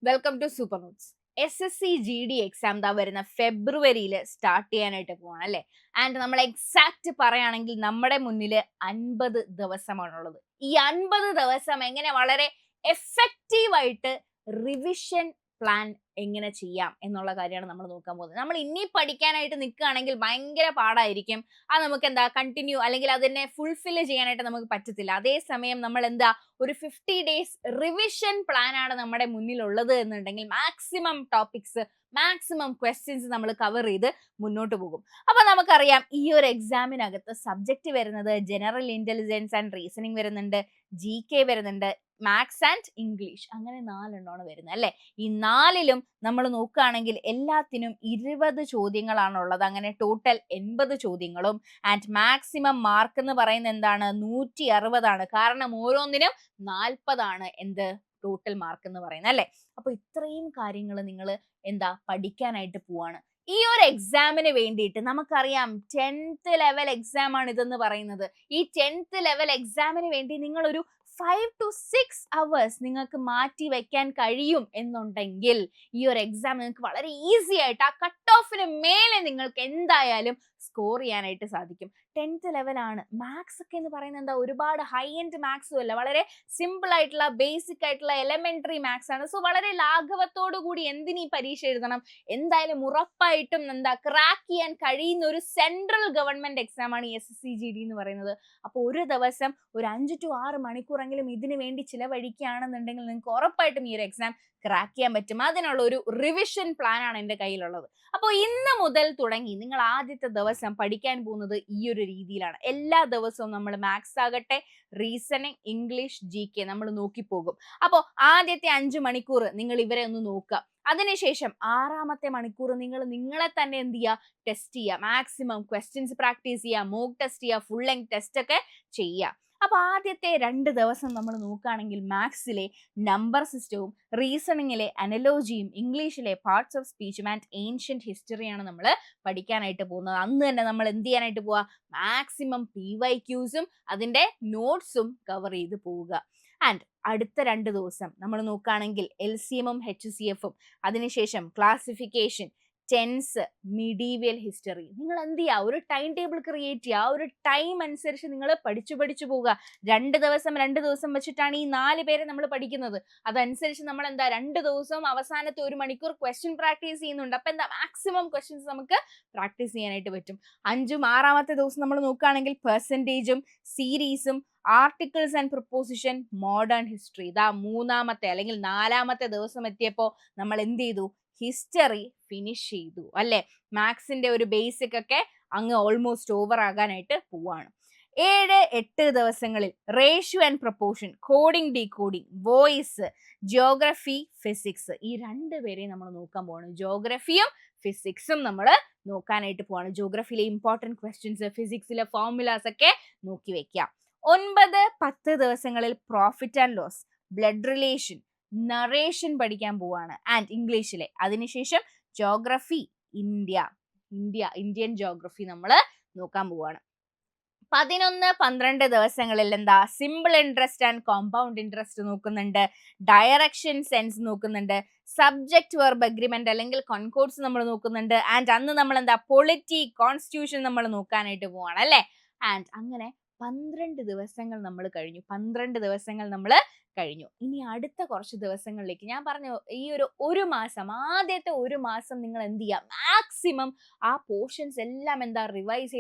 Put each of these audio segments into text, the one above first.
Welcome to super notes. SSC GD exam ദാ വരുന്ന ഫെബ്രുവരിയിൽ സ്റ്റാർട്ട് ചെയ്യാനായിട്ട് പോവാണ് അല്ലേ. ആൻഡ് നമ്മൾ എക്സാക്ട് പറയുകയാണെങ്കിൽ നമ്മുടെ മുന്നിൽ 50 ദിവസമാണുള്ളത്. ഈ 50 ദിവസം എങ്ങനെ വളരെ എഫക്റ്റീവ് ആയിട്ട് റിവിഷൻ പ്ലാൻ എങ്ങനെ ചെയ്യാം എന്നുള്ള കാര്യമാണ് നമ്മൾ നോക്കാൻ പോകുന്നത്. നമ്മൾ ഇനി പഠിക്കാനായിട്ട് നിൽക്കുകയാണെങ്കിൽ ഭയങ്കര പാടായിരിക്കും. അത് നമുക്ക് എന്താ കണ്ടിന്യൂ അല്ലെങ്കിൽ അതിനെ ഫുൾഫിൽ ചെയ്യാനായിട്ട് നമുക്ക് പറ്റത്തില്ല. അതേസമയം നമ്മൾ എന്താ ഒരു 50 ഡേയ്സ് റിവിഷൻ പ്ലാൻ ആണ് നമ്മുടെ മുന്നിലുള്ളത് എന്നുണ്ടെങ്കിൽ മാക്സിമം ടോപ്പിക്സ്, മാക്സിമം ക്വസ്റ്റ്യൻസ് നമ്മൾ കവർ ചെയ്ത് മുന്നോട്ട് പോകും. അപ്പൊ നമുക്കറിയാം ഈ ഒരു എക്സാമിനകത്ത് സബ്ജക്ട് വരുന്നത് ജനറൽ ഇന്റലിജൻസ് ആൻഡ് റീസണിങ് വരുന്നുണ്ട്, GK വരുന്നുണ്ട്, മാത്സ് ആൻഡ് ഇംഗ്ലീഷ്, അങ്ങനെ 4 എണ്ണമാണ് വരുന്നത് അല്ലെ. ഈ 4ലും നമ്മൾ നോക്കുകയാണെങ്കിൽ എല്ലാത്തിനും 20 ചോദ്യങ്ങളാണുള്ളത്. അങ്ങനെ ടോട്ടൽ 80 ചോദ്യങ്ങളും. ആൻഡ് മാക്സിമം മാർക്ക് എന്ന് പറയുന്നത് എന്താണ്, 160 കാരണം ഓരോന്നിനും 40 എന്ത് ടോട്ടൽ മാർക്ക് എന്ന് പറയുന്നത് അല്ലെ. അപ്പൊ ഇത്രയും കാര്യങ്ങൾ നിങ്ങൾ എന്താ പഠിക്കാനായിട്ട് പോവാണ്. ഈ ഒരു എക്സാമിന് വേണ്ടിയിട്ട് നമുക്കറിയാം 10th ലെവൽ എക്സാം ആണ് ഇതെന്ന് പറയുന്നത്. ഈ 10th ലെവൽ എക്സാമിന് വേണ്ടി നിങ്ങൾ ഒരു 5 to 6 hours നിങ്ങൾക്ക് മാറ്റി വെക്കാൻ കഴിയും എന്നുണ്ടെങ്കിൽ ഈ ഒരു എക്സാം നിങ്ങൾക്ക് വളരെ ഈസി ആയിട്ട് ആ കട്ട് ഓഫിന് മേലെ നിങ്ങൾക്ക് എന്തായാലും സ്കോർ ചെയ്യാനായിട്ട് സാധിക്കും. 10th ലെവലാണ്. മാത്സ് ഒക്കെ എന്ന് പറയുന്നത് എന്താ ഒരുപാട് ഹൈ എൻഡ് മാത്സും അല്ല, വളരെ സിമ്പിൾ ആയിട്ടുള്ള ബേസിക് ആയിട്ടുള്ള എലമെന്ററി മാത്സ് ആണ്. സോ വളരെ ലാഘവത്തോടു കൂടി എന്തിനീ പരീക്ഷ എഴുതണം, എന്തായാലും ഉറപ്പായിട്ടും എന്താ ക്രാക്ക് ചെയ്യാൻ കഴിയുന്ന ഒരു സെൻട്രൽ ഗവൺമെന്റ് എക്സാം ആണ് SSC GD എന്ന് പറയുന്നത്. അപ്പോൾ ഒരു ദിവസം ഒരു 5 to 6 മണിക്കൂറെങ്കിലും ഇതിനു വേണ്ടി ചിലവഴിക്കുകയാണെന്നുണ്ടെങ്കിൽ നിങ്ങൾക്ക് ഉറപ്പായിട്ടും ഈ ഒരു എക്സാം ക്രാക്ക് ചെയ്യാൻ പറ്റും. അതിനുള്ള ഒരു റിവിഷൻ പ്ലാൻ ആണ് എൻ്റെ കയ്യിലുള്ളത്. അപ്പോൾ ഇന്ന് മുതൽ തുടങ്ങി നിങ്ങൾ ആദ്യത്തെ ദിവസം പഠിക്കാൻ പോകുന്നത് ഈ ഒരു രീതിയിലാണ്. എല്ലാ ദിവസവും നമ്മൾ മാത്സ് ആകട്ടെ, റീസണിങ്, ഇംഗ്ലീഷ്, GK നമ്മൾ നോക്കിപ്പോകും. അപ്പോൾ ആദ്യത്തെ 5 മണിക്കൂർ നിങ്ങൾ ഇവരെ ഒന്ന് നോക്കുക. അതിനുശേഷം 6ാമത്തെ മണിക്കൂർ നിങ്ങൾ നിങ്ങളെ തന്നെ എന്ത് ചെയ്യുക, ടെസ്റ്റ് ചെയ്യുക, മാക്സിമം ക്വസ്റ്റ്യൻസ് പ്രാക്ടീസ് ചെയ്യുക, മോക്ക് ടെസ്റ്റ് ചെയ്യുക, ഫുൾ ലെങ്ത് ടെസ്റ്റ് ഒക്കെ ചെയ്യുക. അപ്പൊ ആദ്യത്തെ 2 ദിവസം നമ്മൾ നോക്കുകയാണെങ്കിൽ മാത്സിലെ നമ്പർ സിസ്റ്റവും, റീസണിങ്ങിലെ അനലോജിയും, ഇംഗ്ലീഷിലെ പാർട്സ് ഓഫ് സ്പീച്ചും ആൻഡ് ഏൻഷ്യന്റ് ഹിസ്റ്ററിയാണ് നമ്മൾ പഠിക്കാനായിട്ട് പോകുന്നത്. അന്ന് തന്നെ നമ്മൾ എന്ത് ചെയ്യാനായിട്ട് പോവുക, മാക്സിമം PYQs അതിന്റെ നോട്ട്സും കവർ ചെയ്ത് പോവുക. ആൻഡ് അടുത്ത 2 ദിവസം നമ്മൾ നോക്കുകയാണെങ്കിൽ LCMും HCFും, അതിനുശേഷം ക്ലാസിഫിക്കേഷൻ, ടെൻസ്, മിഡീവിയൽ ഹിസ്റ്ററി. നിങ്ങൾ എന്ത് ചെയ്യുക, ഒരു ടൈം ടേബിൾ ക്രിയേറ്റ് ചെയ്യുക. ആ ഒരു ടൈം അനുസരിച്ച് നിങ്ങൾ പഠിച്ചു പോവുക. 2 ദിവസം വെച്ചിട്ടാണ് ഈ 4 പേരെ നമ്മൾ പഠിക്കുന്നത്. അതനുസരിച്ച് നമ്മൾ എന്താ 2 ദിവസവും അവസാനത്തെ 1 മണിക്കൂർ ക്വസ്റ്റ്യൻ പ്രാക്ടീസ് ചെയ്യുന്നുണ്ട്. അപ്പൊ എന്താ മാക്സിമം ക്വസ്റ്റ്യൻസ് നമുക്ക് പ്രാക്ടീസ് ചെയ്യാനായിട്ട് പറ്റും. 5ഉം 6ാമത്തെ ദിവസം നമ്മൾ നോക്കുകയാണെങ്കിൽ പെർസെൻറ്റേജും, സീരീസും, articles and proposition, modern history. ഇതാ 3ാമത്തെ അല്ലെങ്കിൽ 4ാമത്തെ ദിവസം എത്തിയപ്പോൾ നമ്മൾ എന്ത് ചെയ്തു, ഹിസ്റ്ററി ഫിനിഷ് ചെയ്തു അല്ലെ. മാത്സിന്റെ ഒരു ബേസിക് ഒക്കെ അങ്ങ് ഓൾമോസ്റ്റ് ഓവർ ആകാനായിട്ട് പോവാണ്. 7-8 ദിവസങ്ങളിൽ ratio and proportion, coding, decoding, voice, geography, physics, ഈ 2 പേരെയും നമ്മൾ നോക്കാൻ പോവാണ്. ജിയോഗ്രഫിയും ഫിസിക്സും നമ്മൾ നോക്കാനായിട്ട് പോവാണ്. ജിയോഗ്രഫിയിലെ ഇമ്പോർട്ടൻറ്റ് ക്വസ്റ്റ്യൻസ്, ഫിസിക്സിലെ ഫോർമുലാസ് ഒക്കെ നോക്കി വെക്കാം. 9-10 ദിവസങ്ങളിൽ profit and loss, blood relation, narration പഠിക്കാൻ പോവാണ്. ആൻഡ് ഇംഗ്ലീഷിലെ. അതിനുശേഷം ജോഗ്രഫി, ഇന്ത്യൻ ജോഗ്രഫി നമ്മൾ നോക്കാൻ പോവാണ്. 11-12 ദിവസങ്ങളിൽ എന്താ simple interest and compound interest നോക്കുന്നുണ്ട്, ഡയറക്ഷൻ സെൻസ് നോക്കുന്നുണ്ട്, സബ്ജക്ട് വെർബ് അഗ്രിമെന്റ് അല്ലെങ്കിൽ കോൺകോർഡ്സ് നമ്മൾ നോക്കുന്നുണ്ട്. ആൻഡ് അന്ന് നമ്മൾ എന്താ പൊളിറ്റി, കോൺസ്റ്റിറ്റ്യൂഷൻ നമ്മൾ നോക്കാനായിട്ട് പോവാണ് അല്ലെ. ആൻഡ് അങ്ങനെ 12 ദിവസങ്ങൾ നമ്മൾ കഴിഞ്ഞു. 12 ദിവസങ്ങൾ നമ്മൾ കഴിഞ്ഞു. ഇനി അടുത്ത കുറച്ച് ദിവസങ്ങളിലേക്ക് ഞാൻ പറഞ്ഞു, ഈ ഒരു മാസം, ആദ്യത്തെ 1 മാസം നിങ്ങൾ എന്ത് ചെയ്യുക, മാക്സിമം ആ പോർഷൻസ് എല്ലാം എന്താ റിവൈസ്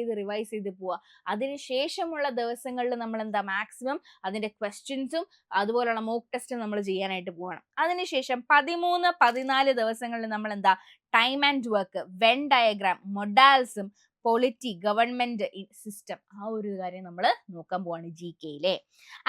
ചെയ്ത് പോവുക. അതിനുശേഷമുള്ള ദിവസങ്ങളിൽ നമ്മൾ എന്താ മാക്സിമം അതിന്റെ ക്വസ്റ്റ്യൻസും അതുപോലുള്ള മോക്ക് ടെസ്റ്റും നമ്മൾ ചെയ്യാനായിട്ട് പോകണം. അതിനുശേഷം 13-14 ദിവസങ്ങളിൽ നമ്മൾ എന്താ time and work, Venn diagram, മൊഡാൽസും, പൊളിറ്റി, ഗവൺമെന്റ് സിസ്റ്റം, ആ ഒരു കാര്യം നമ്മൾ നോക്കാൻ പോവാണ് GKയിലെ.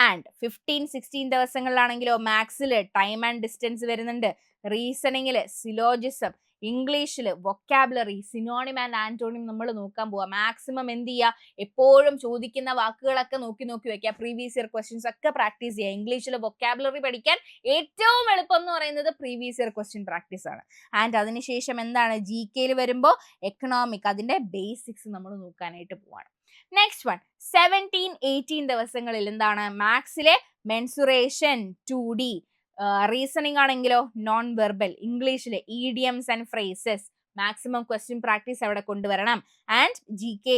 ആൻഡ് 15-16 ദിവസങ്ങളിലാണെങ്കിലോ മാത്സിൽ ടൈം ആൻഡ് ഡിസ്റ്റൻസ് വരുന്നുണ്ട്, റീസണിങ്ങില് സിലോജിസം, ഇംഗ്ലീഷിൽ വൊക്കാബുലറി, സിനോണിം ആൻഡ് ആന്റോണിം നമ്മൾ നോക്കാൻ പോവാം. മാക്സിമം എന്ത് ചെയ്യുക, എപ്പോഴും ചോദിക്കുന്ന വാക്കുകളൊക്കെ നോക്കി വെക്കുക. പ്രീവിയസ് ഇയർ ക്വസ്റ്റ്യൻസ് ഒക്കെ പ്രാക്ടീസ് ചെയ്യുക. ഇംഗ്ലീഷിൽ വൊക്കാബുലറി പഠിക്കാൻ ഏറ്റവും എളുപ്പം എന്ന് പറയുന്നത് പ്രീവിയസ് ഇയർ ക്വസ്റ്റ്യൻ പ്രാക്ടീസ് ആണ്. ആൻഡ് അതിനുശേഷം എന്താണ് GKയിൽ വരുമ്പോൾ എക്കണോമിക്, അതിന്റെ ബേസിക്സ് നമ്മൾ നോക്കാനായിട്ട് പോവാണ്. നെക്സ്റ്റ് വൺ 17-18 ദിവസങ്ങളിൽ എന്താണ് മാത്സിലെ മെൻസുറേഷൻ, 2D, റീസണിങ് ആണെങ്കിലോ നോൺ വെർബൽ, ഇംഗ്ലീഷിലെ idioms and phrases, maximum question practice അവിടെ കൊണ്ടുവരണം. And GK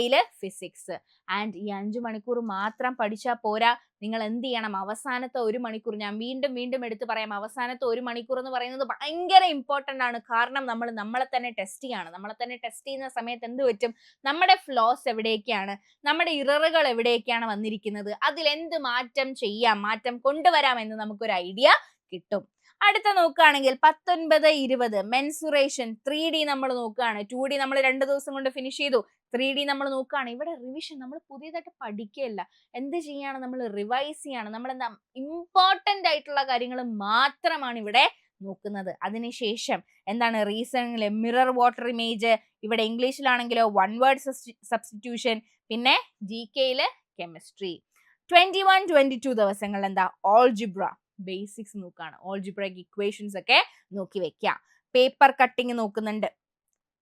physics. ആൻഡ് ഈ 5 മണിക്കൂർ മാത്രം പഠിച്ചാൽ പോരാ, നിങ്ങൾ എന്ത് ചെയ്യണം, അവസാനത്തെ 1 മണിക്കൂർ, ഞാൻ വീണ്ടും വീണ്ടും എടുത്തു പറയാം, അവസാനത്തെ 1 മണിക്കൂർ എന്ന് പറയുന്നത് ഭയങ്കര ഇമ്പോർട്ടന്റ് ആണ്. കാരണം നമ്മൾ നമ്മളെ തന്നെ ടെസ്റ്റ് ചെയ്യാണ്. നമ്മളെ തന്നെ ടെസ്റ്റ് ചെയ്യുന്ന സമയത്ത് എന്ത് പറ്റും, നമ്മുടെ ഫ്ലോസ് എവിടേക്കാണ്, നമ്മുടെ ഇററുകൾ എവിടേക്കാണ് വന്നിരിക്കുന്നത്, അതിൽ എന്ത് മാറ്റം ചെയ്യാം, മാറ്റം കൊണ്ടുവരാം എന്ന് നമുക്കൊരു ഐഡിയ കിട്ടും. അടുത്ത നോക്കുകയാണെങ്കിൽ 19, 20 മെൻസുറേഷൻ 3D നമ്മൾ നോക്കുകയാണ്. 2D നമ്മൾ 2 ദിവസം കൊണ്ട് ഫിനിഷ് ചെയ്തു. 3D നമ്മൾ നോക്കുകയാണ്. ഇവിടെ റിവിഷൻ, നമ്മൾ പുതിയതായിട്ട് പഠിക്കുകയല്ല, എന്ത് ചെയ്യാണ്, നമ്മൾ റിവൈസ് ചെയ്യാണ്. നമ്മൾ എന്താ, ഇമ്പോർട്ടന്റ് ആയിട്ടുള്ള കാര്യങ്ങൾ മാത്രമാണ് ഇവിടെ നോക്കുന്നത്. അതിനുശേഷം എന്താണ്, റീസണിങ്ങിലെ മിറർ വാട്ടർ ഇമേജ്, ഇവിടെ ഇംഗ്ലീഷിലാണെങ്കിലോ 1 വേർഡ് സബ്സ്റ്റിറ്റ്യൂഷൻ, പിന്നെ GK കെമിസ്ട്രി. 21, 22 ദിവസങ്ങളിൽ എന്താ, ഓൾജിബ്ര ബേസിക്സ് നോക്കാണ്. ഓൾജിബ്രയ്ക്ക് ഇക്വേഷൻസ് ഒക്കെ നോക്കി വെക്കാം. പേപ്പർ കട്ടിങ് നോക്കുന്നുണ്ട്.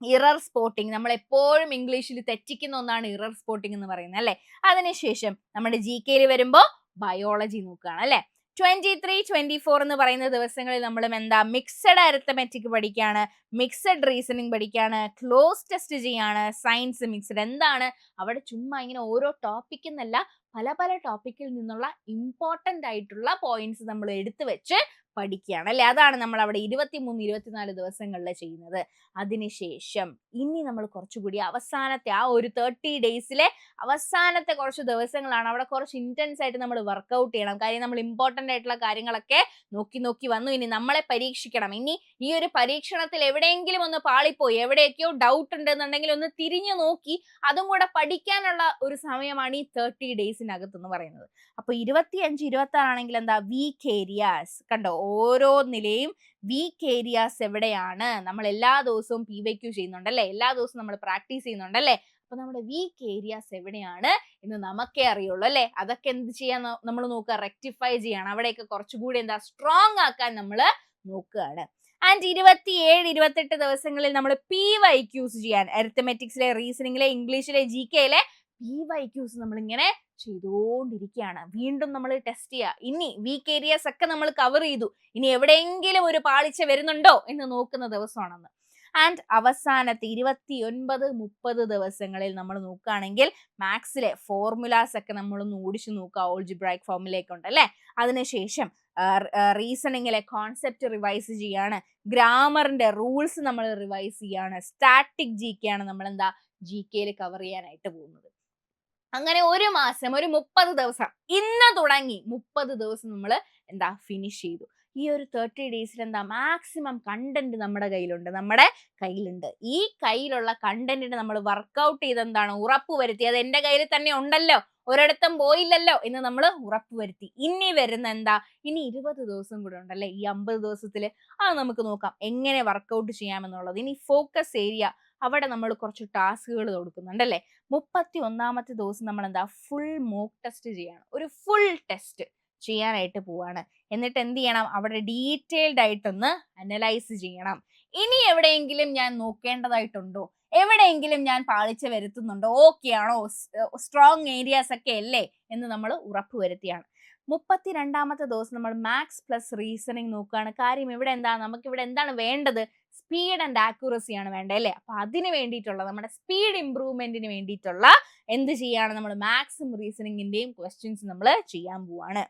ഇറർ സ്പോട്ടിങ്, നമ്മൾ എപ്പോഴും ഇംഗ്ലീഷിൽ തെറ്റിക്കുന്ന ഒന്നാണ് ഇറർ സ്പോട്ടിങ് എന്ന് പറയുന്നത് അല്ലെ. അതിനുശേഷം നമ്മുടെ GK വരുമ്പോ ബയോളജി നോക്കുകയാണ് അല്ലെ. 23, 24 എന്ന് പറയുന്ന ദിവസങ്ങളിൽ നമ്മൾ എന്താ, മിക്സഡ് അരിത്തമെറ്റിക് പഠിക്കാണ്, മിക്സഡ് റീസണിങ് പഠിക്കാണ്, ക്ലോസ് ടെസ്റ്റ് ചെയ്യാണ്, സയൻസ് മിക്സഡ്. എന്താണ് അവിടെ, ചുമ്മാ ഇങ്ങനെ ഓരോ ടോപ്പിക് എന്നല്ല, പല പല ടോപ്പിക്കിൽ നിന്നുള്ള ഇമ്പോർട്ടന്റ് ആയിട്ടുള്ള പോയിന്റ്സ് നമ്മൾ എടുത്തു വെച്ച് പഠിക്കുകയാണ് അല്ലെ. അതാണ് നമ്മൾ അവിടെ 23, 24 ദിവസങ്ങളിൽ ചെയ്യുന്നത്. അതിനുശേഷം ഇനി നമ്മൾ കുറച്ചുകൂടി അവസാനത്തെ ആ ഒരു 30 ഡേയ്സിലെ അവസാനത്തെ കുറച്ച് ദിവസങ്ങളാണ്. അവിടെ കുറച്ച് ഇന്റൻസ് ആയിട്ട് നമ്മൾ വർക്ക്ഔട്ട് ചെയ്യണം. കാര്യം നമ്മൾ ഇമ്പോർട്ടന്റ് ആയിട്ടുള്ള കാര്യങ്ങളൊക്കെ നോക്കി നോക്കി വന്നു. ഇനി നമ്മളെ പരീക്ഷിക്കണം. ഇനി ഈ ഒരു പരീക്ഷണത്തിൽ എവിടെയെങ്കിലും ഒന്ന് പാളിപ്പോയി, എവിടെയൊക്കെയോ ഡൗട്ട് ഉണ്ടെന്നുണ്ടെങ്കിൽ ഒന്ന് തിരിഞ്ഞു നോക്കി അതും കൂടെ പഠിക്കാനുള്ള ഒരു സമയമാണ് ഈ 30 ഡേയ്സിനകത്ത് എന്ന് പറയുന്നത്. അപ്പൊ 25, 26 ആണെങ്കിൽ എന്താ, വീക്ക് ഏരിയാസ് കണ്ടോ, ഓരോ നിലയും വീക്ക് ഏരിയാസ് എവിടെയാണ്. നമ്മൾ എല്ലാ ദിവസവും PYQ ചെയ്യുന്നുണ്ടല്ലേ, എല്ലാ ദിവസവും നമ്മൾ പ്രാക്ടീസ് ചെയ്യുന്നുണ്ടല്ലേ. അപ്പൊ നമ്മുടെ വീക്ക് ഏരിയാസ് എവിടെയാണ് എന്ന് നമുക്കേ അറിയുള്ളൂ അല്ലെ. അതൊക്കെ എന്ത് ചെയ്യാൻ നമ്മൾ നോക്കുക, റെക്ടിഫൈ ചെയ്യണം. അവിടെയൊക്കെ കുറച്ചുകൂടി എന്താ, സ്ട്രോങ് ആക്കാൻ നമ്മൾ നോക്കുകയാണ്. ആൻഡ് 27, 28 ദിവസങ്ങളിൽ നമ്മൾ PYQs ചെയ്യാൻ, അരിത്തമെറ്റിക്സിലെ, റീസണിങ്ങിലെ, ഇംഗ്ലീഷിലെ, GK PYQs നമ്മൾ ഇങ്ങനെ ചെയ്തുകൊണ്ടിരിക്കുകയാണ്. വീണ്ടും നമ്മൾ ടെസ്റ്റ് ചെയ്യുക. ഇനി വീക്ക് ഏരിയാസ് ഒക്കെ നമ്മൾ കവർ ചെയ്തു, ഇനി എവിടെയെങ്കിലും ഒരു പാളിച്ച വരുന്നുണ്ടോ എന്ന് നോക്കുന്ന ദിവസമാണെന്ന്. ആൻഡ് അവസാനത്തെ 29, 30 ദിവസങ്ങളിൽ നമ്മൾ നോക്കുകയാണെങ്കിൽ മാത്സിലെ ഫോർമുലാസ് ഒക്കെ നമ്മളൊന്ന് ഓടിച്ചു നോക്കുക. ഓൾജിബ്രായിക് ഫോർമുലയൊക്കെ ഉണ്ട് അല്ലെ. അതിനുശേഷം റീസണിങ്ങിലെ കോൺസെപ്റ്റ് റിവൈസ് ചെയ്യാണ്, ഗ്രാമറിന്റെ റൂൾസ് നമ്മൾ റിവൈസ് ചെയ്യാണ്, സ്റ്റാറ്റിക് GK ആണ് നമ്മൾ എന്താ GK കവർ ചെയ്യാനായിട്ട് പോകുന്നത്. അങ്ങനെ ഒരു മാസം, ഒരു 30 ദിവസം, ഇന്ന് തുടങ്ങി 30 ദിവസം നമ്മൾ എന്താ ഫിനിഷ് ചെയ്തു. ഈ ഒരു 30 ഡേയ്സിൽ എന്താ, മാക്സിമം കണ്ടന്റ് നമ്മുടെ കയ്യിലുണ്ട്. ഈ കയ്യിലുള്ള കണ്ടന്റിന് നമ്മൾ വർക്ക്ഔട്ട് ചെയ്ത് എന്താണ്, ഉറപ്പുവരുത്തി, അത് എന്റെ കയ്യിൽ തന്നെ ഉണ്ടല്ലോ, ഒരിടത്തും പോയില്ലല്ലോ എന്ന് നമ്മൾ ഉറപ്പുവരുത്തി. ഇനി വരുന്ന എന്താ, ഇനി 20 ദിവസം കൂടെ ഉണ്ടല്ലേ ഈ 50 ദിവസത്തിൽ. അത് നമുക്ക് നോക്കാം എങ്ങനെ വർക്ക്ഔട്ട് ചെയ്യാമെന്നുള്ളത്. ഇനി ഫോക്കസ് ഏരിയ, അവിടെ നമ്മൾ കുറച്ച് ടാസ്കുകൾ കൊടുക്കുന്നുണ്ടല്ലേ. 31ാമത്തെ ദിവസം നമ്മൾ എന്താ, ഫുൾ മോക്ക് ടെസ്റ്റ് ചെയ്യാണ്. ഒരു ഫുൾ ടെസ്റ്റ് ചെയ്യാനായിട്ട് പോവാണ്. എന്നിട്ട് എന്ത് ചെയ്യണം, അവിടെ ഡീറ്റെയിൽഡ് ആയിട്ടൊന്ന് അനലൈസ് ചെയ്യണം. ഇനി എവിടെയെങ്കിലും ഞാൻ നോക്കേണ്ടതായിട്ടുണ്ടോ, എവിടെയെങ്കിലും ഞാൻ പാളിച്ച വരുത്തുന്നുണ്ടോ, ഓക്കെ ആണോ, സ്ട്രോങ് ഏരിയാസ് ഒക്കെ അല്ലേ എന്ന് നമ്മൾ ഉറപ്പുവരുത്തിയാണ്. 32ാമത്തെ ദിവസം നമ്മൾ മാത്സ് പ്ലസ് റീസണിങ് നോക്കുകയാണ്. കാര്യം ഇവിടെ എന്താ, നമുക്ക് ഇവിടെ എന്താണ് വേണ്ടത്, സ്പീഡ് ആൻഡ് ആക്യുറസി ആണ് വേണ്ടത് അല്ലേ. അപ്പൊ അതിന് വേണ്ടിയിട്ടുള്ള, നമ്മുടെ സ്പീഡ് ഇംപ്രൂവ്മെന്റിന് വേണ്ടിയിട്ടുള്ള എന്ത് ചെയ്യാണ്, നമ്മൾ മാത്സും റീസണിങ്ങിന്റെയും ക്വസ്റ്റ്യൻസ് നമ്മൾ ചെയ്യാൻ പോവാണ്.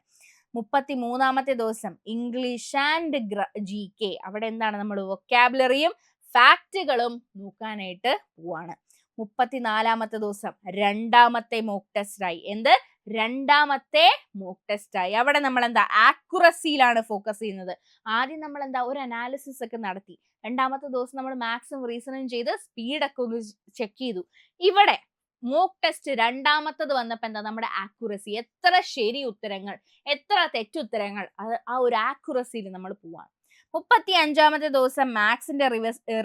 33ാമത്തെ ദിവസം ഇംഗ്ലീഷ് ആൻഡ് GK, അവിടെ എന്താണ്, നമ്മൾ വൊക്കാബുലറിയും ഫാക്റ്റുകളും നോക്കാനായിട്ട് പോവാണ്. 34ാമത്തെ ദിവസം രണ്ടാമത്തെ മോക്ക് ടെസ്റ്റ് ആയി. എന്ത്, രണ്ടാമത്തെ മോക്ക് ടെസ്റ്റ് ആയി. അവിടെ നമ്മൾ എന്താ, ആക്യുറസിയിലാണ് ഫോക്കസ് ചെയ്യുന്നത്. ആദ്യം നമ്മൾ എന്താ, ഒരു അനാലിസിസ് ഒക്കെ നടത്തി. രണ്ടാമത്തെ ദിവസം നമ്മൾ മാത്സും റീസണും ചെയ്ത് സ്പീഡൊക്കെ ഒന്ന് ചെക്ക് ചെയ്തു. ഇവിടെ മോക്ക് ടെസ്റ്റ് രണ്ടാമത്തത് വന്നപ്പോ എന്താ, നമ്മുടെ ആക്യുറസി, എത്ര ശരി ഉത്തരങ്ങൾ, എത്ര തെറ്റുത്തരങ്ങൾ, അത് ആ ഒരു ആക്യുറസിയിൽ നമ്മൾ പോവാണ്. 35ാമത്തെ ദിവസം മാത്സിന്റെ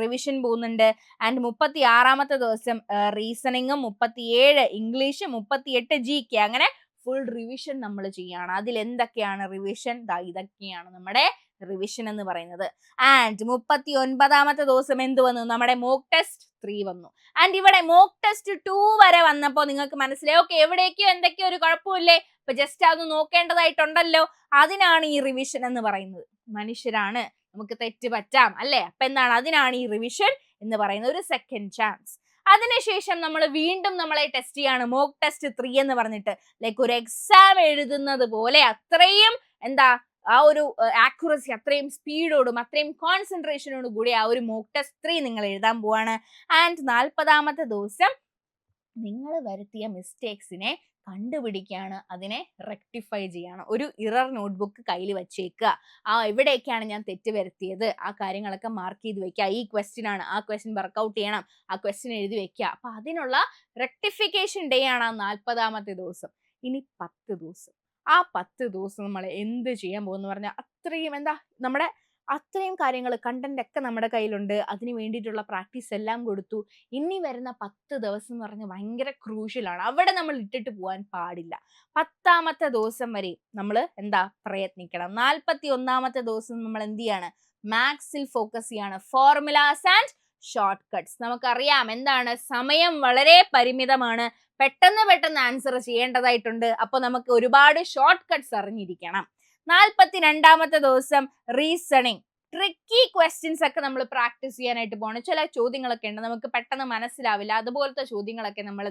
റിവിഷൻ പോകുന്നുണ്ട്. ആൻഡ് 36ാമത്തെ ദിവസം റീസണിങ്ങും, 37 ഇംഗ്ലീഷ്, 38 GK, അങ്ങനെ ഫുൾ റിവിഷൻ നമ്മൾ ചെയ്യാണ്. അതിൽ എന്തൊക്കെയാണ് റിവിഷൻ, ഇതൊക്കെയാണ് നമ്മുടെ റിവിഷൻ എന്ന് പറയുന്നത്. ആൻഡ് 39ാമത്തെ ദിവസം എന്ത് വന്നു, നമ്മുടെ മോക്ക് ടെസ്റ്റ് 3 വന്നു. ആൻഡ് ഇവിടെ മോക്ക് ടെസ്റ്റ് 2 വരെ വന്നപ്പോ നിങ്ങൾക്ക് മനസ്സിലായി, ഓക്കെ എവിടേക്കോ എന്തൊക്കെയോ ഒരു കുഴപ്പമില്ലേ, ഇപ്പൊ ജസ്റ്റ് അത് നോക്കേണ്ടതായിട്ടുണ്ടല്ലോ, അതിനാണ് ഈ റിവിഷൻ എന്ന് പറയുന്നത്. മനുഷ്യരാണ്, നമുക്ക് തെറ്റ് പറ്റാം അല്ലെ. അപ്പൊ എന്താണ്, അതിനാണ് ഈ റിവിഷൻ എന്ന് പറയുന്ന ഒരു സെക്കൻഡ് ചാൻസ്. അതിനുശേഷം നമ്മൾ വീണ്ടും നമ്മളെ ടെസ്റ്റ് ചെയ്യാണ്, മോക്ക് ടെസ്റ്റ് 3 എന്ന് പറഞ്ഞിട്ട്. ലൈക്ക് ഒരു എക്സാം എഴുതുന്നത് പോലെ അത്രയും എന്താ ആ ഒരു ആക്യുറസി, അത്രയും സ്പീഡോടും അത്രയും കോൺസെൻട്രേഷനോടും കൂടി ആ ഒരു മോക്ക് ടെസ്റ്റ് 3 നിങ്ങൾ എഴുതാൻ പോവാണ്. ആൻഡ് 40ാമത്തെ ദിവസം നിങ്ങൾ വരുത്തിയ മിസ്റ്റേക്സിനെ കണ്ടുപിടിക്കുകയാണ്, അതിനെ റെക്ടിഫൈ ചെയ്യാണ്. ഒരു ഇറർ നോട്ട്ബുക്ക് കയ്യിൽ വെച്ചേക്കുക. എവിടെയൊക്കെയാണ് ഞാൻ തെറ്റ് വരുത്തിയത് ആ കാര്യങ്ങളൊക്കെ മാർക്ക് ചെയ്ത് വെക്കുക. ഈ ക്വസ്റ്റ്യൻ ആണ്, ആ ക്വസ്റ്റ്യൻ വർക്ക്ഔട്ട് ചെയ്യണം, ആ ക്വസ്റ്റ്യൻ എഴുതി വെക്കുക. അപ്പൊ അതിനുള്ള റെക്ടിഫിക്കേഷൻ ഡേ ആണ് ആ 40ാമത്തെ ദിവസം. ഇനി 10 ദിവസം, ആ 10 ദിവസം നമ്മൾ എന്ത് ചെയ്യാൻ പോകുന്നു പറഞ്ഞാൽ അത്രയും നമ്മുടെ അത്രയും കാര്യങ്ങൾ, കണ്ടന്റ് ഒക്കെ നമ്മുടെ കയ്യിലുണ്ട്. അതിന് വേണ്ടിയിട്ടുള്ള പ്രാക്ടീസ് എല്ലാം കൊടുത്തു. ഇനി വരുന്ന 10 ദിവസം എന്ന് പറഞ്ഞാൽ ഭയങ്കര ക്രൂഷ്യലാണ്. അവിടെ നമ്മൾ ഇട്ടിട്ട് പോകാൻ പാടില്ല. 10ാമത്തെ ദിവസം വരെ നമ്മൾ പ്രയത്നിക്കണം. 41ാമത്തെ ദിവസം നമ്മൾ എന്ത് ചെയ്യാണ്, മാത്സിൽ ഫോക്കസ് ചെയ്യാണ്. Formulas and short cuts. നമുക്കറിയാം എന്താണ്, സമയം വളരെ പരിമിതമാണ്. പെട്ടെന്ന് ആൻസർ ചെയ്യേണ്ടതായിട്ടുണ്ട്. അപ്പൊ നമുക്ക് ഒരുപാട് ഷോർട്ട് കട്ട്സ് അറിഞ്ഞിരിക്കണം. 42ാമത്തെ ദിവസം റീസണിങ്, ട്രിക്കി ക്വസ്റ്റ്യൻസ് ഒക്കെ നമ്മൾ പ്രാക്ടീസ് ചെയ്യാനായിട്ട് പോകണം. ചില ചോദ്യങ്ങളൊക്കെ ഉണ്ട് നമുക്ക് പെട്ടെന്ന് മനസ്സിലാവില്ല, അതുപോലത്തെ ചോദ്യങ്ങളൊക്കെ നമ്മൾ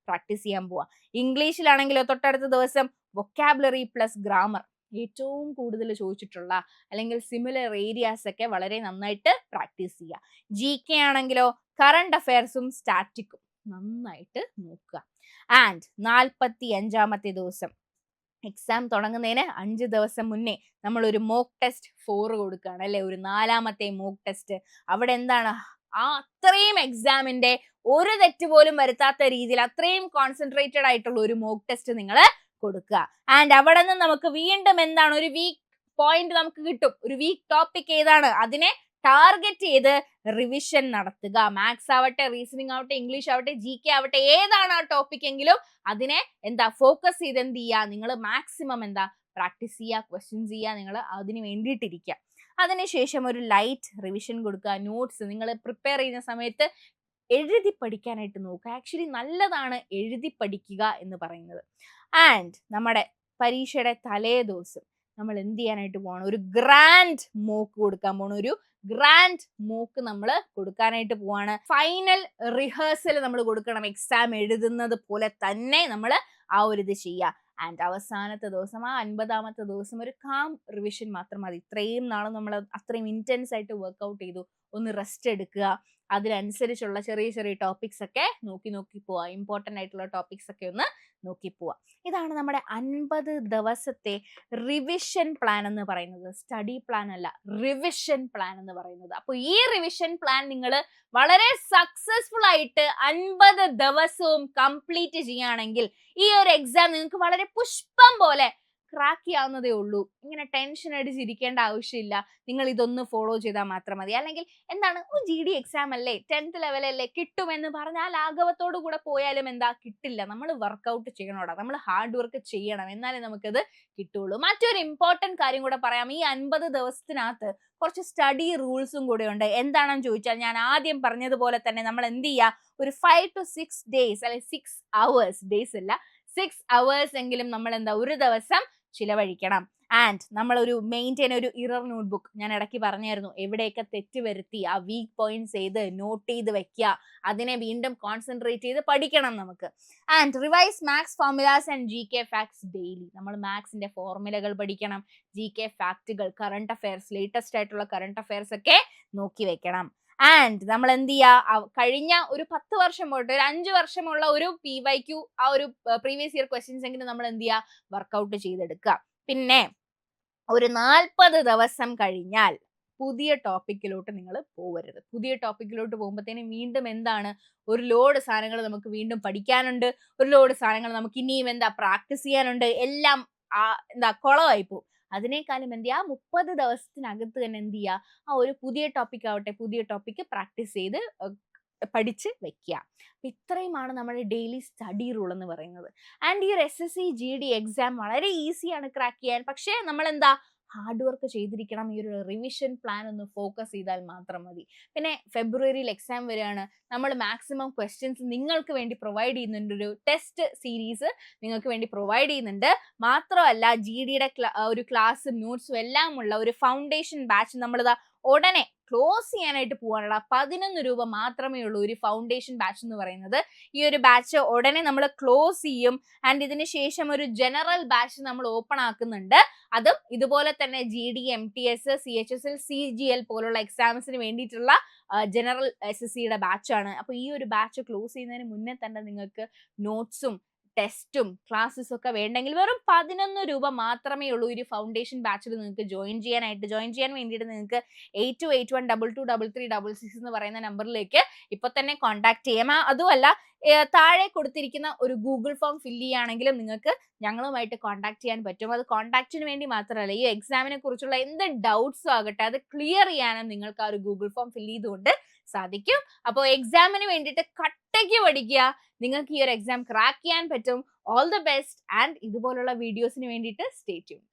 പ്രാക്ടീസ് ചെയ്യാൻ പോവാ. ഇംഗ്ലീഷിലാണെങ്കിലോ തൊട്ടടുത്ത ദിവസം വൊക്കാബുലറി പ്ലസ് ഗ്രാമർ, ഏറ്റവും കൂടുതൽ ചോദിച്ചിട്ടുള്ള അല്ലെങ്കിൽ സിമിലർ ഏരിയാസ് ഒക്കെ വളരെ നന്നായിട്ട് പ്രാക്ടീസ് ചെയ്യുക. GK ആണെങ്കിലോ കറണ്ട് അഫയർസും സ്റ്റാറ്റിക്കും നന്നായിട്ട് നോക്കുക. ആൻഡ് 45ാമത്തെ ദിവസം എക്സാം തുടങ്ങുന്നതിന് 5 ദിവസം മുന്നേ നമ്മൾ ഒരു മോക്ക് ടെസ്റ്റ് 4 കൊടുക്കുകയാണ് അല്ലെ, ഒരു 4ാമത്തെ മോക്ക് ടെസ്റ്റ്. അവിടെ എന്താണ്, അത്രയും എക്സാമിന്റെ ഒരു തെറ്റ് പോലും വരുത്താത്ത രീതിയിൽ അത്രയും കോൺസെൻട്രേറ്റഡ് ആയിട്ടുള്ള ഒരു മോക്ക് ടെസ്റ്റ് നിങ്ങൾ കൊടുക്കുക. ആൻഡ് അവിടെ നിന്ന് നമുക്ക് വീണ്ടും എന്താണ്, ഒരു വീക്ക് പോയിന്റ് നമുക്ക് കിട്ടും. ഒരു വീക്ക് ടോപ്പിക് ഏതാണ്, അതിനെ ടാർഗറ്റ് ചെയ്ത് റിവിഷൻ നടത്തുക. മാത്സ് ആവട്ടെ, റീസണിങ് ആവട്ടെ, ഇംഗ്ലീഷ് ആവട്ടെ, GK ആവട്ടെ, ഏതാണ് ആ ടോപ്പിക് എങ്കിലും അതിനെ ഫോക്കസ് ചെയ്ത് എന്ത് ചെയ്യുക, നിങ്ങൾ മാക്സിമം പ്രാക്ടീസ് ചെയ്യുക, ക്വസ്റ്റ്യൻസ് ചെയ്യുക, നിങ്ങൾ അതിന് വേണ്ടിയിട്ടിരിക്കുക. അതിനുശേഷം ഒരു ലൈറ്റ് റിവിഷൻ കൊടുക്കുക. നോട്ട്സ് നിങ്ങൾ പ്രിപ്പയർ ചെയ്യുന്ന സമയത്ത് എഴുതി പഠിക്കാനായിട്ട് നോക്കുക. ആക്ച്വലി നല്ലതാണ് എഴുതി പഠിക്കുക എന്ന് പറയുന്നത്. ആൻഡ് നമ്മുടെ പരീക്ഷയുടെ തലേ ദിവസം നമ്മൾ എന്ത് ചെയ്യാനായിട്ട് പോകണം, ഒരു ഗ്രാൻഡ് മോക്ക് കൊടുക്കാൻ പോകണം. ഒരു ഗ്രാൻഡ് മോക്ക് നമ്മൾ കൊടുക്കാനായിട്ട് പോവാണ്. ഫൈനൽ റിഹേഴ്സൽ നമ്മൾ കൊടുക്കണം. എക്സാം എഴുതുന്നത് പോലെ തന്നെ നമ്മൾ ആ ഒരു ഇത് ചെയ്യുക. ആൻഡ് അവസാനത്തെ ദിവസം, ആ 50ാമത്തെ ദിവസം ഒരു കാം റിവിഷൻ മാത്രം മതി. ഇത്രയും നാളും നമ്മൾ അത്രയും ഇന്റൻസ് ആയിട്ട് വർക്ക്ഔട്ട് ചെയ്തു, ഒന്ന് റെസ്റ്റ് എടുക്കുക. അതിനനുസരിച്ചുള്ള ചെറിയ ടോപ്പിക്സ് ഒക്കെ നോക്കി പോവാ. ഇമ്പോർട്ടൻ്റ് ആയിട്ടുള്ള ടോപ്പിക്സ് ഒക്കെ ഒന്ന് നോക്കി പോവാ. ഇതാണ് നമ്മുടെ 50 ദിവസത്തെ റിവിഷൻ പ്ലാൻ എന്ന് പറയുന്നത്. സ്റ്റഡി പ്ലാൻ അല്ല, റിവിഷൻ പ്ലാൻ എന്ന് പറയുന്നത്. അപ്പോൾ ഈ റിവിഷൻ പ്ലാൻ നിങ്ങൾ വളരെ സക്സസ്ഫുൾ ആയിട്ട് 50 ദിവസവും കംപ്ലീറ്റ് ചെയ്യുകയാണെങ്കിൽ ഈ ഒരു എക്സാം നിങ്ങൾക്ക് വളരെ പുഷ്പം പോലെ ക്രാക്ക് ചെയ്യാവുന്നതേ ഉള്ളൂ. ഇങ്ങനെ ടെൻഷൻ അടിച്ചിരിക്കേണ്ട ആവശ്യമില്ല. നിങ്ങൾ ഇതൊന്ന് ഫോളോ ചെയ്താൽ മാത്രം മതി. അല്ലെങ്കിൽ എന്താണ്, GD എക്സാം അല്ലേ, 10th ലെവലല്ലേ, കിട്ടുമെന്ന് പറഞ്ഞാൽ ലാഘവത്തോടു കൂടെ പോയാലും കിട്ടില്ല. നമ്മൾ വർക്ക്ഔട്ട് ചെയ്യണോടാ, നമ്മൾ ഹാർഡ് വർക്ക് ചെയ്യണം, എന്നാലേ നമുക്കത് കിട്ടുള്ളൂ. മറ്റൊരു ഇമ്പോർട്ടന്റ് കാര്യം കൂടെ പറയാം. ഈ 50 ദിവസത്തിനകത്ത് കുറച്ച് സ്റ്റഡി റൂൾസും കൂടെ ഉണ്ട്. എന്താണെന്ന് ചോദിച്ചാൽ, ഞാൻ ആദ്യം പറഞ്ഞതുപോലെ തന്നെ നമ്മൾ എന്ത് ചെയ്യുക, ഒരു 5 to 6 days അല്ലെങ്കിൽ 6 hours, ഡേയ്സ് അല്ല 6 hours എങ്കിലും നമ്മൾ ഒരു ദിവസം ചിലവഴിക്കണം. ആൻഡ് നമ്മൾ ഒരു മെയിൻറ്റെയിൻ ഒരു ഇറർ നോട്ട്ബുക്ക്, ഞാൻ ഇടയ്ക്ക് പറഞ്ഞായിരുന്നു, എവിടെയൊക്കെ തെറ്റ് വരുത്തി ആ വീക്ക് പോയിന്റ്സ് ചെയ്ത് നോട്ട് ചെയ്ത് വെക്കുക. അതിനെ വീണ്ടും കോൺസെൻട്രേറ്റ് ചെയ്ത് പഠിക്കണം നമുക്ക്. And revise maths formulas and GK facts daily. നമ്മൾ മാത്സിന്റെ ഫോർമുലകൾ പഠിക്കണം. GK ഫാക്റ്റുകൾ, കറണ്ട് അഫയേഴ്സ്, ലേറ്റസ്റ്റ് ആയിട്ടുള്ള കറണ്ട് അഫയേഴ്സ് ഒക്കെ നോക്കി വെക്കണം. ആൻഡ് നമ്മൾ എന്ത് ചെയ്യുക, കഴിഞ്ഞ ഒരു 10 വർഷം പോയിട്ട് ഒരു 5 വർഷമുള്ള ഒരു PYQ, ആ ഒരു പ്രീവിയസ് ഇയർ ക്വസ്റ്റ്യൻസ് എങ്കിലും നമ്മൾ എന്ത് ചെയ്യുക, വർക്ക്ഔട്ട് ചെയ്തെടുക്കുക. പിന്നെ ഒരു 40 ദിവസം കഴിഞ്ഞാൽ പുതിയ ടോപ്പിക്കിലോട്ട് നിങ്ങൾ പോകരുത്. പുതിയ ടോപ്പിക്കിലോട്ട് പോകുമ്പോഴത്തേനും വീണ്ടും എന്താണ്, ഒരു ലോഡ് സാധനങ്ങൾ നമുക്ക് വീണ്ടും പഠിക്കാനുണ്ട്, ഒരു ലോഡ് സാധനങ്ങൾ നമുക്ക് ഇനിയും പ്രാക്ടീസ് ചെയ്യാനുണ്ട്. എല്ലാം കുളമായി പോകും. അതിനേക്കാളും എന്ത് ചെയ്യുക, 30 ദിവസത്തിനകത്ത് തന്നെ എന്ത് ചെയ്യുക, ആ ഒരു പുതിയ ടോപ്പിക് ആവട്ടെ, പുതിയ ടോപ്പിക്ക് പ്രാക്ടീസ് ചെയ്ത് പഠിച്ച് വെക്കുക. ഇത്രയുമാണ് നമ്മുടെ ഡെയിലി സ്റ്റഡി റൂൾ എന്ന് പറയുന്നത്. ആൻഡ് ഈ ഒരു SSC GD എക്സാം വളരെ ഈസിയാണ് ക്രാക്ക് ചെയ്യാൻ. പക്ഷേ നമ്മൾ ഹാർഡ് വർക്ക് ചെയ്തിരിക്കണം. ഈ ഒരു റിവിഷൻ പ്ലാൻ ഒന്ന് ഫോക്കസ് ചെയ്താൽ മാത്രം മതി. പിന്നെ ഫെബ്രുവരിയിൽ എക്സാം വരികയാണ്. നമ്മൾ മാക്സിമം ക്വസ്റ്റ്യൻസ് നിങ്ങൾക്ക് വേണ്ടി പ്രൊവൈഡ് ചെയ്യുന്നുണ്ട്. ഒരു ടെസ്റ്റ് സീരീസ് നിങ്ങൾക്ക് വേണ്ടി പ്രൊവൈഡ് ചെയ്യുന്നുണ്ട്. മാത്രമല്ല GDയുടെ ഒരു ക്ലാസ്സും നോട്ട്സും എല്ലാം ഉള്ള ഒരു ഫൗണ്ടേഷൻ ബാച്ച് നമ്മളിതാ ഉടനെ ക്ലോസ് ചെയ്യാനായിട്ട് പോകാനുള്ള 11 രൂപ മാത്രമേ ഉള്ളൂ ഒരു ഫൗണ്ടേഷൻ ബാച്ച് എന്ന് പറയുന്നത്. ഈ ഒരു ബാച്ച് ഉടനെ നമ്മൾ ക്ലോസ് ചെയ്യും. ആൻഡ് ഇതിന് ശേഷം ഒരു ജനറൽ ബാച്ച് നമ്മൾ ഓപ്പൺ ആക്കുന്നുണ്ട്. അതും ഇതുപോലെ തന്നെ GD, MTS, CHSL, CGL പോലുള്ള എക്സാംസിന് വേണ്ടിയിട്ടുള്ള ജനറൽ SSCയുടെ ബാച്ചാണ്. അപ്പോൾ ഈ ഒരു ബാച്ച് ക്ലോസ് ചെയ്യുന്നതിന് മുന്നേ തന്നെ നിങ്ങൾക്ക് നോട്ട്സും ടെസ്റ്റും ക്ലാസ്സസും ഒക്കെ വേണ്ടെങ്കിൽ വെറും 11 രൂപ മാത്രമേ ഉള്ളൂ ഒരു ഫൗണ്ടേഷൻ ബാച്ചിൽ നിങ്ങൾക്ക് ജോയിൻ ചെയ്യാൻ വേണ്ടിയിട്ട് നിങ്ങൾക്ക് 8281223366 എന്ന് പറയുന്ന നമ്പറിലേക്ക് ഇപ്പൊ തന്നെ കോൺടാക്ട് ചെയ്യാം. അതുമല്ല താഴെ കൊടുത്തിരിക്കുന്ന ഒരു ഗൂഗിൾ ഫോം ഫില്ല് ചെയ്യുകയാണെങ്കിലും നിങ്ങൾക്ക് ഞങ്ങളുമായിട്ട് കോൺടാക്ട് ചെയ്യാൻ പറ്റും. അത് കോൺടാക്റ്റിന് വേണ്ടി മാത്രമല്ല, ഈ എക്സാമിനെ കുറിച്ചുള്ള എന്ത് ഡൗട്ട്സും ആകട്ടെ അത് ക്ലിയർ ചെയ്യാനും നിങ്ങൾക്ക് ആ ഒരു ഗൂഗിൾ ഫോം ഫില്ല് ചെയ്തുകൊണ്ട് സാധിക്കും. അപ്പോൾ എക്സാമിന് വേണ്ടിയിട്ട് കട്ടയ്ക്ക് പഠിക്കുക. നിങ്ങൾക്ക് ഈ ഒരു എക്സാം ക്രാക്ക് ചെയ്യാൻ പറ്റും. All the best. ആൻഡ് ഇതുപോലുള്ള വീഡിയോസിന് വേണ്ടിയിട്ട് സ്റ്റേ ട്യൂൺഡ്.